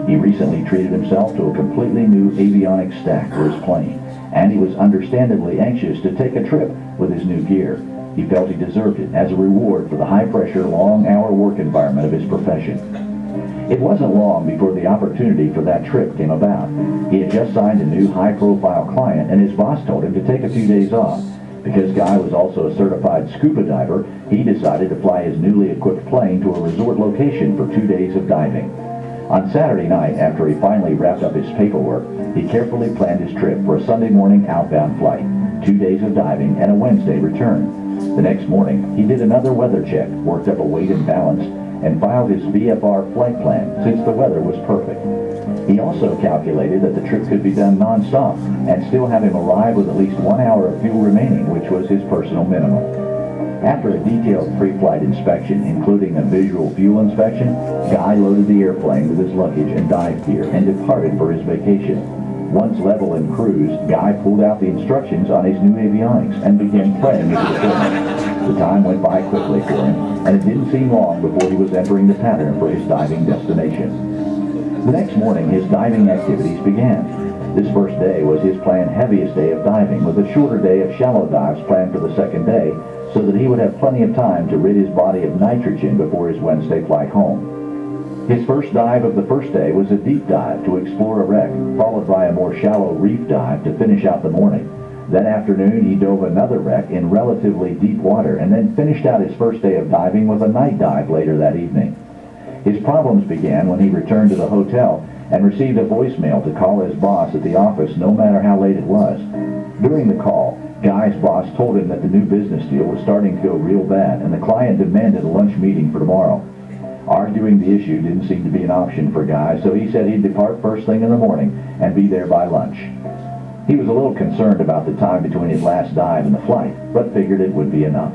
He recently treated himself to a completely new avionics stack for his plane, and he was understandably anxious to take a trip with his new gear. He felt he deserved it as a reward for the high-pressure, long-hour work environment of his profession. It wasn't long before the opportunity for that trip came about. He had just signed a new high-profile client, and his boss told him to take a few days off. Because Guy was also a certified scuba diver, he decided to fly his newly equipped plane to a resort location for 2 days of diving. On Saturday night, after he finally wrapped up his paperwork, he carefully planned his trip for a Sunday morning outbound flight, 2 days of diving, and a Wednesday return. The next morning, he did another weather check, worked up a weight and balance, and filed his VFR flight plan since the weather was perfect. He also calculated that the trip could be done non-stop and still have him arrive with at least 1 hour of fuel remaining, which was his personal minimum. After a detailed pre-flight inspection, including a visual fuel inspection, Guy loaded the airplane with his luggage and dive gear and departed for his vacation. Once level in cruise, Guy pulled out the instructions on his new avionics and began playing with his equipment. The time went by quickly for him, and it didn't seem long before he was entering the pattern for his diving destination. The next morning, his diving activities began. This first day was his planned heaviest day of diving, with a shorter day of shallow dives planned for the second day, so that he would have plenty of time to rid his body of nitrogen before his Wednesday flight home. His first dive of the first day was a deep dive to explore a wreck, followed by a more shallow reef dive to finish out the morning. That afternoon, he dove another wreck in relatively deep water and then finished out his first day of diving with a night dive later that evening. His problems began when he returned to the hotel and received a voicemail to call his boss at the office no matter how late it was. During the call, Guy's boss told him that the new business deal was starting to go real bad and the client demanded a lunch meeting for tomorrow. Arguing the issue didn't seem to be an option for Guy, so he said he'd depart first thing in the morning and be there by lunch. He was a little concerned about the time between his last dive and the flight, but figured it would be enough.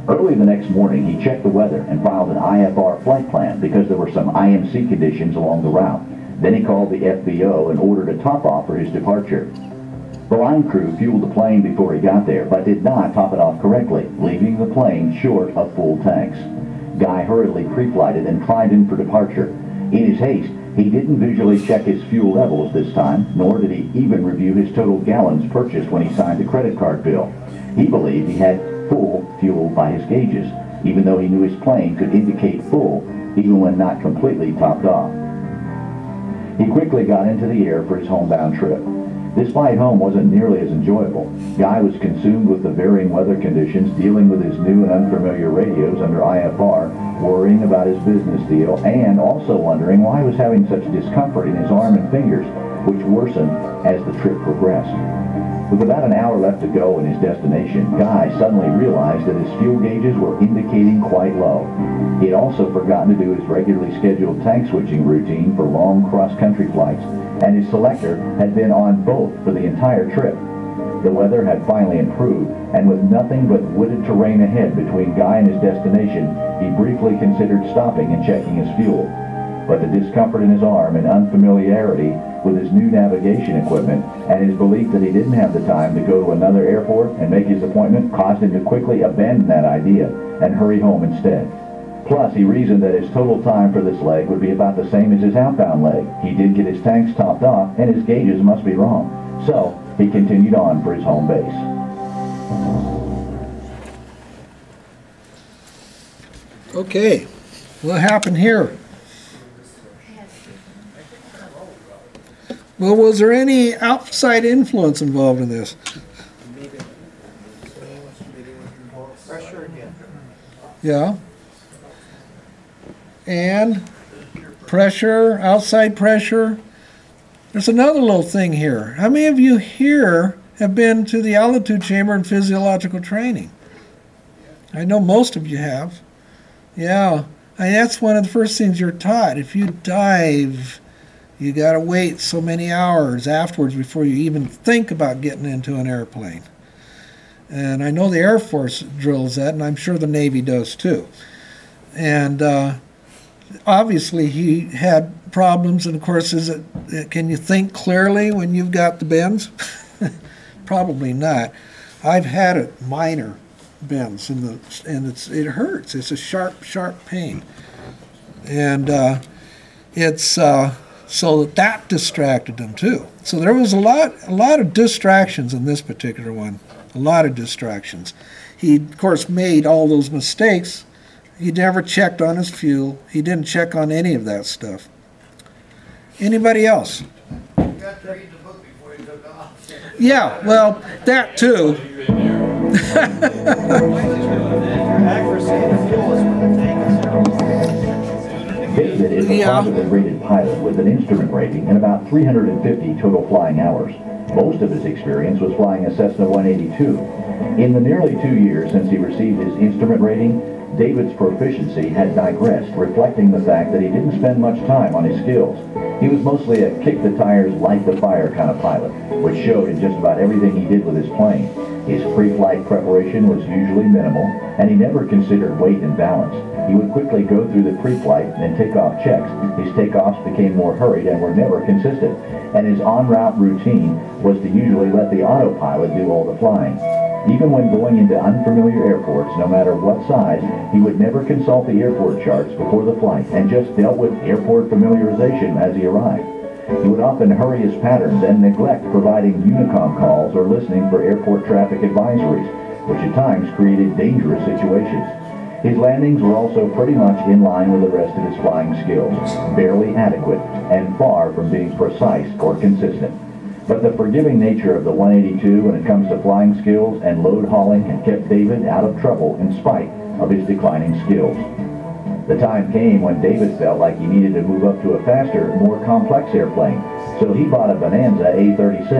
Early the next morning, he checked the weather and filed an IFR flight plan because there were some IMC conditions along the route. Then he called the FBO and ordered a top-off for his departure. The line crew fueled the plane before he got there, but did not top it off correctly, leaving the plane short of full tanks. Guy hurriedly pre-flighted and climbed in for departure. In his haste, he didn't visually check his fuel levels this time, nor did he even review his total gallons purchased when he signed the credit card bill. He believed he had full fuel by his gauges, even though he knew his plane could indicate full, even when not completely topped off. He quickly got into the air for his homebound trip. This flight home wasn't nearly as enjoyable. Guy was consumed with the varying weather conditions, dealing with his new and unfamiliar radios under IFR, worrying about his business deal, and also wondering why he was having such discomfort in his arm and fingers, which worsened as the trip progressed. With about an hour left to go in his destination, Guy suddenly realized that his fuel gauges were indicating quite low. He had also forgotten to do his regularly scheduled tank switching routine for long cross-country flights, and his selector had been on both for the entire trip. The weather had finally improved, and with nothing but wooded terrain ahead between Guy and his destination, he briefly considered stopping and checking his fuel. But the discomfort in his arm and unfamiliarity with his new navigation equipment and his belief that he didn't have the time to go to another airport and make his appointment caused him to quickly abandon that idea and hurry home instead. Plus, he reasoned that his total time for this leg would be about the same as his outbound leg. He did get his tanks topped off, and his gauges must be wrong. So, he continued on for his home base. Okay, what happened here? Well, was there any outside influence involved in this? Pressure again. Yeah. And pressure, outside pressure. There's another little thing here. How many of you here have been to the altitude chamber in physiological training? I know most of you have. Yeah. And that's one of the first things you're taught. If you dive, you got to wait so many hours afterwards before you even think about getting into an airplane. And I know the Air Force drills that, and I'm sure the Navy does too. And obviously he had problems, and of course, can you think clearly when you've got the bends? Probably not. I've had it minor bends, and it hurts. It's a sharp pain, and so that distracted him too. So there was a lot of distractions in this particular one. A lot of distractions. He, of course, made all those mistakes. He never checked on his fuel. He didn't check on any of that stuff. Anybody else? You got to read the book before you took off. Yeah, well, that too. Accuracy in the fuel is when the tank is David is a positively rated pilot with an instrument rating and about 350 total flying hours. Most of his experience was flying a Cessna 182. In the nearly 2 years since he received his instrument rating, David's proficiency had digressed, reflecting the fact that he didn't spend much time on his skills. He was mostly a kick-the-tires, light-the-fire kind of pilot, which showed in just about everything he did with his plane. His pre-flight preparation was usually minimal, and he never considered weight and balance. He would quickly go through the pre-flight and takeoff checks. His takeoffs became more hurried and were never consistent, and his en-route routine was to usually let the autopilot do all the flying. Even when going into unfamiliar airports, no matter what size, he would never consult the airport charts before the flight and just dealt with airport familiarization as he arrived. He would often hurry his patterns and neglect providing Unicom calls or listening for airport traffic advisories, which at times created dangerous situations. His landings were also pretty much in line with the rest of his flying skills, barely adequate and far from being precise or consistent. But the forgiving nature of the 182 when it comes to flying skills and load hauling had kept David out of trouble in spite of his declining skills. The time came when David felt like he needed to move up to a faster, more complex airplane, so he bought a Bonanza A36.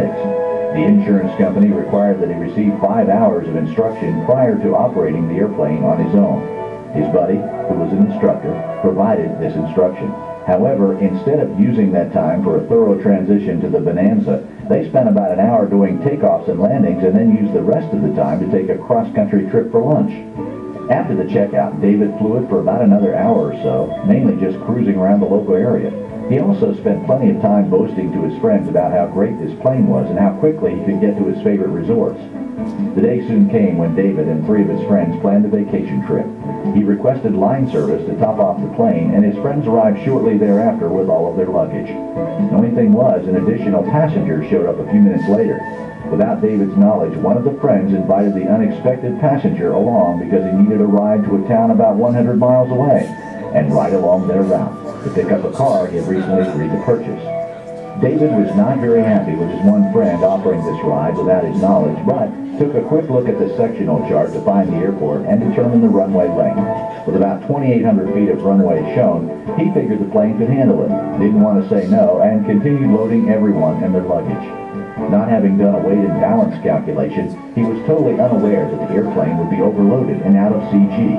The insurance company required that he receive 5 hours of instruction prior to operating the airplane on his own. His buddy, who was an instructor, provided this instruction. However, instead of using that time for a thorough transition to the Bonanza, they spent about an hour doing takeoffs and landings and then used the rest of the time to take a cross-country trip for lunch. After the checkout, David flew it for about another hour or so, mainly just cruising around the local area. He also spent plenty of time boasting to his friends about how great this plane was and how quickly he could get to his favorite resorts. The day soon came when David and 3 of his friends planned a vacation trip. He requested line service to top off the plane, and his friends arrived shortly thereafter with all of their luggage. The only thing was, an additional passenger showed up a few minutes later. Without David's knowledge, one of the friends invited the unexpected passenger along because he needed a ride to a town about 100 miles away, and right along their route to pick up a car he had recently agreed to purchase. David was not very happy with his one friend offering this ride without his knowledge, but took a quick look at the sectional chart to find the airport and determine the runway length. With about 2,800 feet of runway shown, he figured the plane could handle it, didn't want to say no, and continued loading everyone and their luggage. Not having done a weight and balance calculation, he was totally unaware that the airplane would be overloaded and out of CG.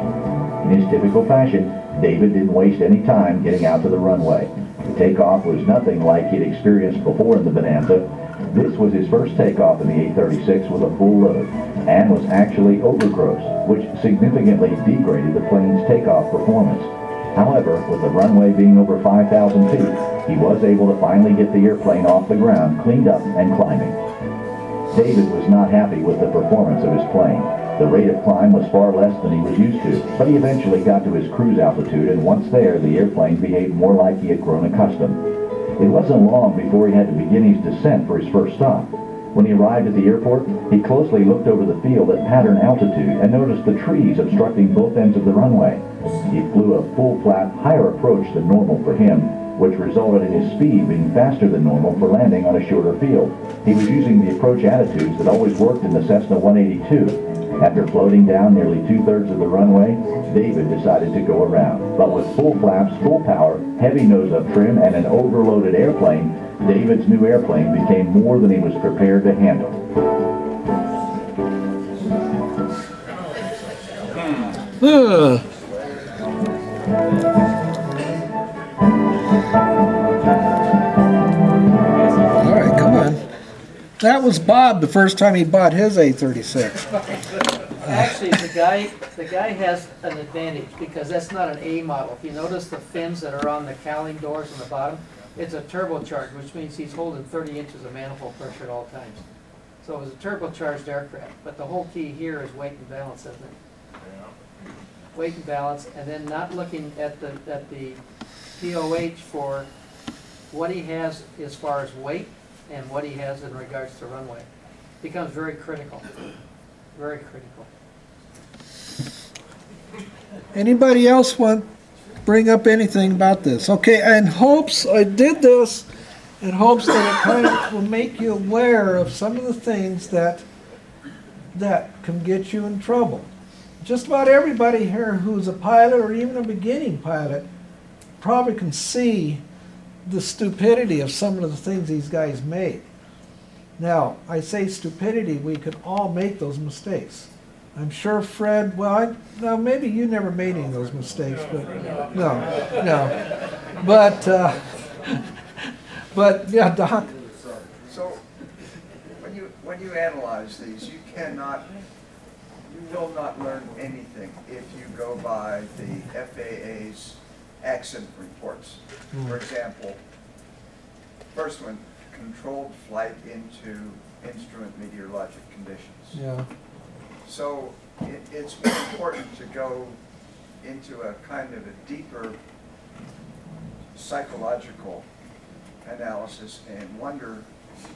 In his typical fashion, David didn't waste any time getting out to the runway. The takeoff was nothing like he'd experienced before in the Bonanza. This was his first takeoff in the A36 with a full load, and was actually overgross, which significantly degraded the plane's takeoff performance. However, with the runway being over 5,000 feet, he was able to finally get the airplane off the ground, cleaned up, and climbing. David was not happy with the performance of his plane. The rate of climb was far less than he was used to, but he eventually got to his cruise altitude, and once there, the airplane behaved more like he had grown accustomed. It wasn't long before he had to begin his descent for his first stop. When he arrived at the airport, he closely looked over the field at pattern altitude and noticed the trees obstructing both ends of the runway. He flew a full-flap, higher approach than normal for him, which resulted in his speed being faster than normal for landing on a shorter field. He was using the approach attitudes that always worked in the Cessna 182. After floating down nearly 2/3 of the runway, David decided to go around. But with full flaps, full power, heavy nose-up trim, and an overloaded airplane, David's new airplane became more than he was prepared to handle. All right, come on. That was Bob the first time he bought his A36. Actually, the guy has an advantage because that's not an A model. If you notice the fins that are on the cowling doors on the bottom, it's a turbocharged, which means he's holding 30 inches of manifold pressure at all times. So it was a turbocharged aircraft, but the whole key here is weight and balance, isn't it? Weight and balance, and then not looking at the POH for what he has as far as weight and what he has in regards to runway. Becomes very critical. Very critical. Anybody else want to bring up anything about this? Okay, in hopes, I did this in hopes that it kind of will make you aware of some of the things that can get you in trouble. Just about everybody here who's a pilot or even a beginning pilot probably can see the stupidity of some of the things these guys make. Now, I say stupidity, we could all make those mistakes. I'm sure Fred, well, now maybe you never made any of those mistakes, but no. But yeah, Doc. So, when you analyze these, you will not learn anything if you go by the FAA's accident reports. For example, first one, controlled flight into instrument meteorologic conditions. Yeah. So it's more important to go into a kind of a deeper psychological analysis and wonder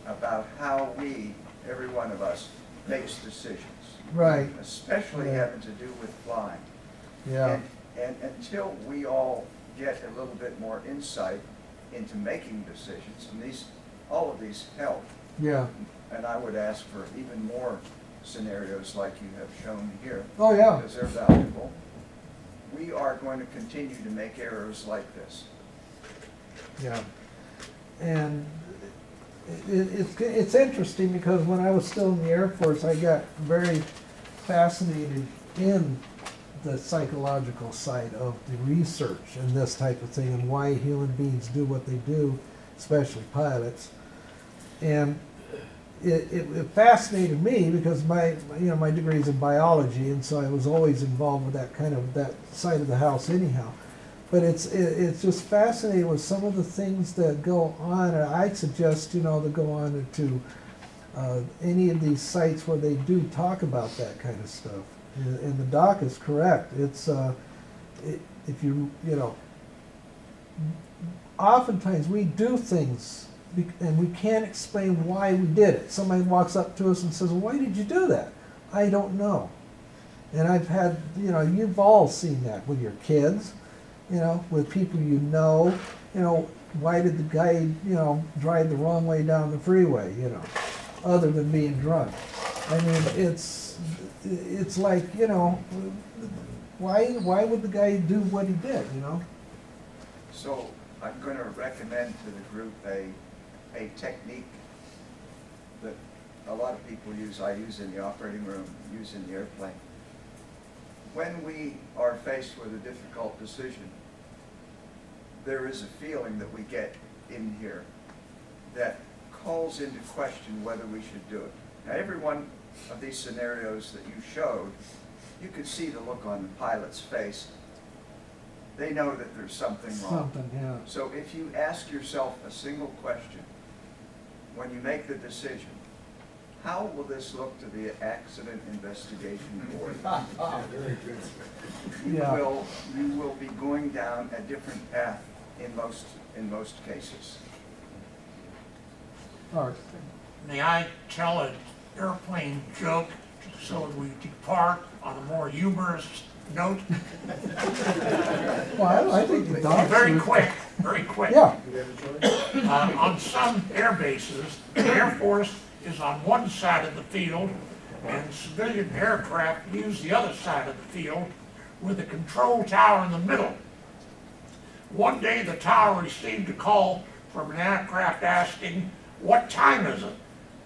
about how we, every one of us, makes decisions. Right. Especially having to do with flying. Yeah. And until we all get a little bit more insight into making decisions, and all of these help. Yeah. And I would ask for even more scenarios like you have shown here. Oh, yeah. Because they're valuable. We are going to continue to make errors like this. Yeah. And it's interesting because when I was still in the Air Force, I got very fascinated in the psychological side of the research and this type of thing and why human beings do what they do, especially pilots. And it fascinated me because my degree is in biology, and so I was always involved with that side of the house anyhow. But it's just fascinating with some of the things that go on, and I suggest to go on to any of these sites where they do talk about that kind of stuff. And the doc is correct. It's if you oftentimes we do things and we can't explain why we did it. Somebody walks up to us and says, "Why did you do that?" I don't know. And I've had, you've all seen that with your kids, with people why did the guy, drive the wrong way down the freeway, other than being drunk. I mean, it's like, why would the guy do what he did, So I'm going to recommend to the group a technique that a lot of people use. I use in the operating room, use in the airplane. When we are faced with a difficult decision, there is a feeling that we get in here that calls into question whether we should do it. Now, every one of these scenarios that you showed, you could see the look on the pilot's face. They know that there's something wrong. Yeah. So if you ask yourself a single question when you make the decision, how will this look to the Accident Investigation Board? You will be going down a different path in most cases. Art. May I tell an airplane joke so we depart on a more humorous note? Well, I think the doc. Very quick. Yeah. On some air bases, the Air Force is on one side of the field and civilian aircraft use the other side of the field with a control tower in the middle. One day the tower received a call from an aircraft asking, "What time is it?"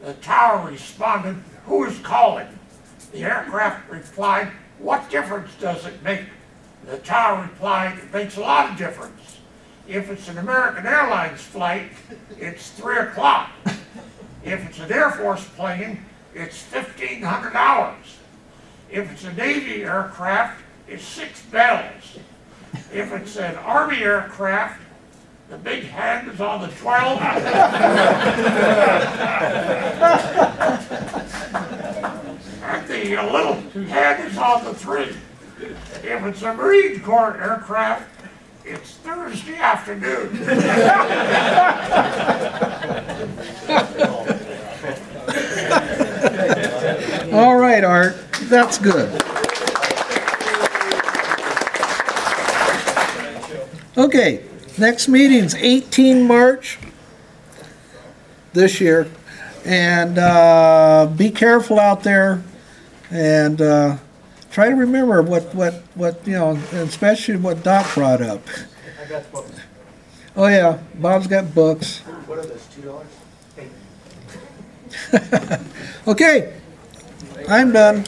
The tower responded, "Who is calling?" The aircraft replied, "What difference does it make?" The tower replied, "It makes a lot of difference. If it's an American Airlines flight, it's 3 o'clock. If it's an Air Force plane, it's 1,500 hours. If it's a Navy aircraft, it's 6 bells. If it's an Army aircraft, the big hand is on the 12. And the little hand is on the 3. If it's a Marine Corps aircraft, it's Thursday afternoon." All right, Art. That's good. Okay, next meeting's 18 March this year. And be careful out there, and try to remember what especially what Doc brought up. I got books. Oh yeah, Bob's got books. What are those, $2? Okay, I'm done.